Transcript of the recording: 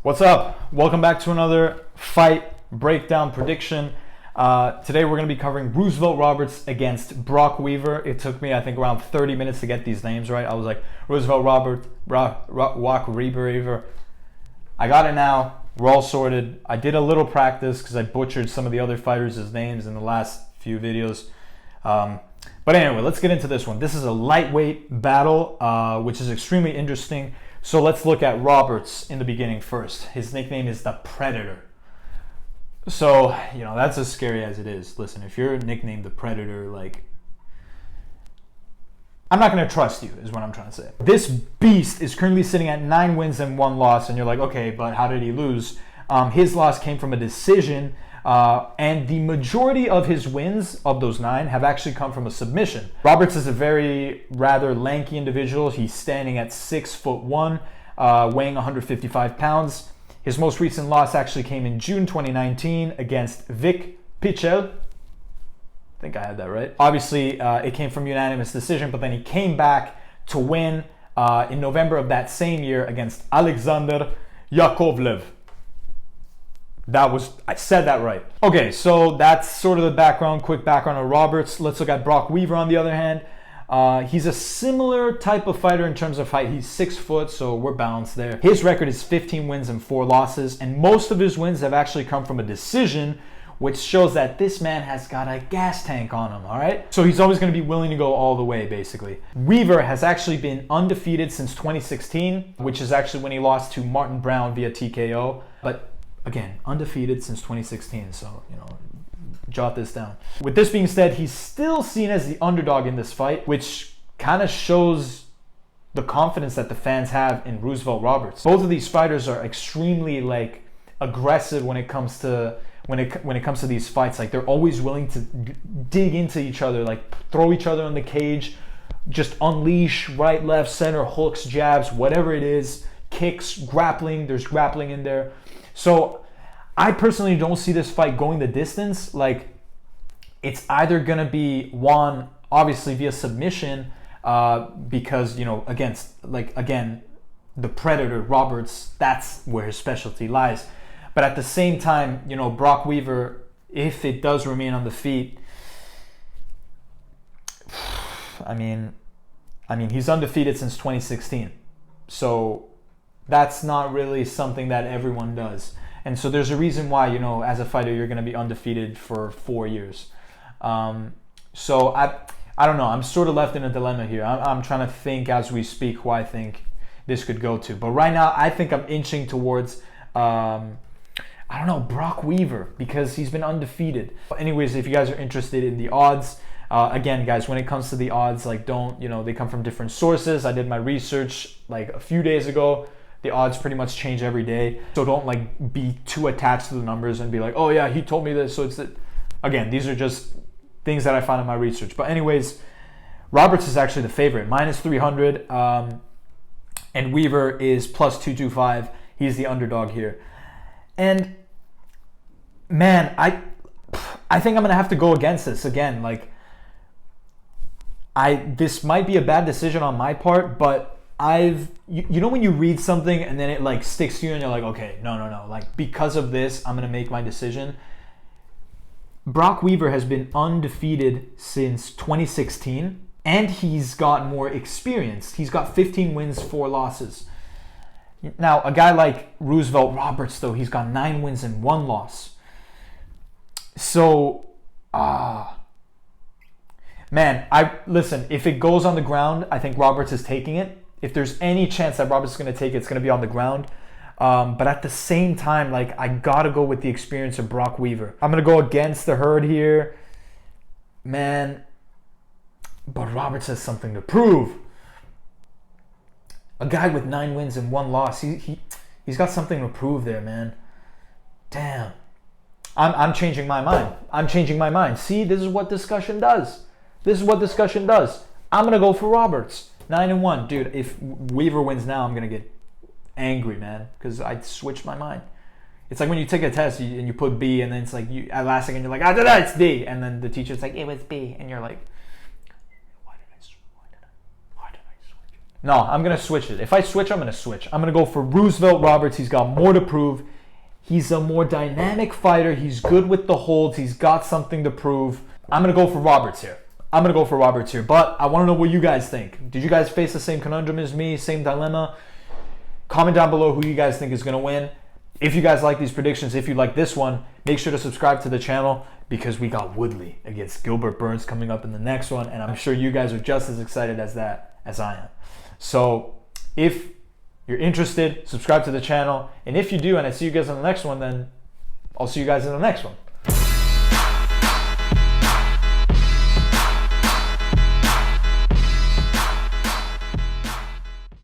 What's up? Welcome back to another fight breakdown prediction. Today we're going to be covering Roosevelt Roberts against Brok Weaver. It took me, I think, around 30 minutes to get these names right. I was like, Roosevelt Roberts, Brok Weaver. I got it now. We're all sorted. I did a little practice because I butchered some of the other fighters' names in the last few videos. But anyway, let's get into this one. This is a lightweight battle, which is extremely interesting. So let's look at Roberts in the beginning first. His nickname is the Predator. So, that's as scary as it is. Listen, if you're nicknamed the Predator, I'm not going to trust you, is what I'm trying to say. This beast is currently sitting at 9 wins and 1 loss, and you're like, okay, but how did he lose? His loss came from a decision, and the majority of his wins, of those 9, have actually come from a submission. Roberts is a rather lanky individual. He's standing at 6'1", weighing 155 pounds. His most recent loss actually came in June 2019 against Vic Pichel. I think I had that right. Obviously, it came from unanimous decision, but then he came back to win in November of that same year against Alexander Yakovlev. I said that right. Okay, so that's sort of the quick background of Roberts. Let's look at Brok Weaver on the other hand. He's a similar type of fighter in terms of height. He's 6 foot, so we're balanced there. His record is 15 wins and 4 losses, and most of his wins have actually come from a decision, which shows that this man has got a gas tank on him, all right? So he's always going to be willing to go all the way, basically. Weaver has actually been undefeated since 2016, which is actually when he lost to Martin Brown via TKO. But again, undefeated since 2016, so, jot this down. With this being said, he's still seen as the underdog in this fight, which kind of shows the confidence that the fans have in Roosevelt Roberts. Both of these fighters are extremely aggressive when it comes to these fights. They're always willing to dig into each other, throw each other in the cage, just unleash right, left, center, hooks, jabs, whatever it is, kicks, grappling. There's grappling in there. So I personally don't see this fight going the distance. It's either gonna be won obviously via submission, because again, the Predator Roberts, that's where his specialty lies. But at the same time, Brok Weaver, if it does remain on the feet, I mean he's undefeated since 2016. So that's not really something that everyone does. And so there's a reason why, as a fighter, you're going to be undefeated for 4 years. So I don't know. I'm sort of left in a dilemma here. I'm trying to think as we speak who I think this could go to. But right now, I think I'm inching towards, Brok Weaver, because he's been undefeated. Anyways, if you guys are interested in the odds, again, guys, when it comes to the odds, they come from different sources. I did my research a few days ago. The odds pretty much change every day. So don't be too attached to the numbers and be like, oh yeah, he told me this. So it's again, these are just things that I found in my research. But anyways, Roberts is actually the favorite, minus 300. And Weaver is plus 225. He's the underdog here. And man, I think I'm going to have to go against this again. This might be a bad decision on my part, but when you read something and then it sticks to you and you're like, okay, no, because of this, I'm going to make my decision. Brok Weaver has been undefeated since 2016, and he's got more experience. He's got 15 wins, 4 losses. Now, a guy like Roosevelt Roberts, though, he's got 9 wins and 1 loss. So, man, listen, if it goes on the ground, I think Roberts is taking it. If there's any chance that Roberts is going to take it, it's going to be on the ground. But at the same time, I got to go with the experience of Brok Weaver. I'm going to go against the herd here. Man, but Roberts has something to prove. A guy with 9 wins and 1 loss, he's got something to prove there, man. Damn. I'm changing my mind. See, this is what discussion does. I'm going to go for Roberts. 9-1. Dude, if Weaver wins now, I'm going to get angry, man, because I switched my mind. It's like when you take a test and you put B, and then it's at last second you're like, it's D. And then the teacher's like, it was B. And you're like, why did I switch? No, I'm going to switch it. If I switch, I'm going to switch. I'm going to go for Roosevelt Roberts. He's got more to prove. He's a more dynamic fighter. He's good with the holds. He's got something to prove. I'm going to go for Roberts here. But I want to know what you guys think. Did you guys face the same conundrum as me, same dilemma? Comment down below who you guys think is going to win. If you guys like these predictions, if you like this one, make sure to subscribe to the channel because we got Woodley against Gilbert Burns coming up in the next one. And I'm sure you guys are just as excited as I am. So if you're interested, subscribe to the channel. And if you do, and I see you guys in the next one, then I'll see you guys in the next one.